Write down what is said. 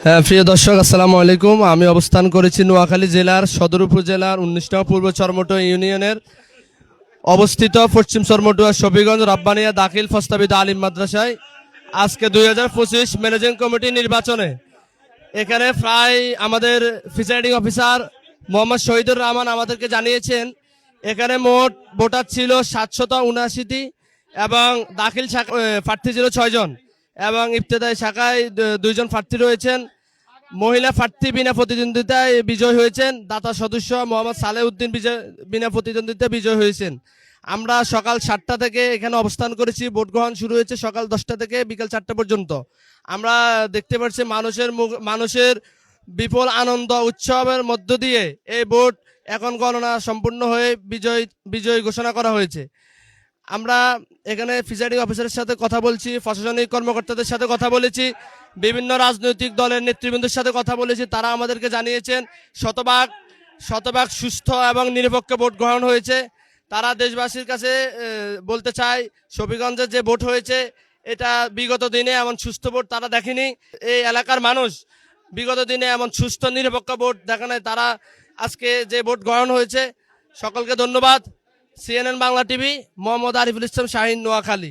হ্যাঁ, প্রিয় দর্শক আসসালামু আলাইকুম। আমি অবস্থান করেছি নোয়াখালী জেলার সদর উপজেলার ১৯নং পূর্ব চরমটুয়া ইউনিয়নের অবস্থিত পশ্চিম চরমটুয়া শফিগঞ্জ রাব্বানিয়া দাখিল প্রস্তাবিত আলিম মাদ্রাসায়। আজকে ২০২৫ ম্যানেজিং কমিটি নির্বাচনে এখানে প্রায় আমাদের প্রিসাইডিং অফিসার মোহাম্মদ শহীদুর রহমান আমাদেরকে জানিয়েছেন এখানে মোট ভোটার ছিল ৭৭৯টি এবং দাখিল প্রার্থী ছিল ৬ জন এবং ইবতেদায়ী শাখায় ২ জন প্রার্থী রয়েছেন। মহিলা প্রার্থী বিনা প্রতিদ্বন্দ্বিতায় বিজয় হয়েছেন। দাতা সদস্য মোহাম্মদ সালেহ উদ্দিন বিনা প্রতিদ্বন্দ্বিতায় বিজয় হয়েছেন। আমরা সকাল ৭টা থেকে এখানে অবস্থান করেছি। ভোট গ্রহণ শুরু হয়েছে সকাল ১০টা থেকে বিকাল ৪টা পর্যন্ত। আমরা দেখতে পাচ্ছি মানুষের বিপুল আনন্দ উৎসবের মধ্য দিয়ে এই ভোট এখন গণনা সম্পূর্ণ হয়ে বিজয় ঘোষণা করা হয়েছে। আমরা এখানে প্রিসাইডিং অফিসারের সাথে কথা বলছি, প্রশাসনিক কর্মকর্তাদের সাথে কথা বলেছি, বিভিন্ন রাজনৈতিক দলের নেতৃবৃন্দের সাথে কথা বলেছি। তারা আমাদেরকে জানিয়েছেন শতভাগ সুস্থ এবং নিরপেক্ষ ভোট গ্রহণ হয়েছে। তারা দেশবাসীর কাছে বলতে চায় শফিগঞ্জের যে ভোট হয়েছে এটা বিগত দিনে এমন সুস্থ ভোট তারা দেখেনি। এই এলাকার মানুষ বিগত দিনে এমন সুস্থ নিরপেক্ষ ভোট দেখে নাই। তারা আজকে যে ভোট গ্রহণ হয়েছে, সকলকে ধন্যবাদ। CNN Bangla TV, Mohammad Ariful Islam Shahin, Noakhali.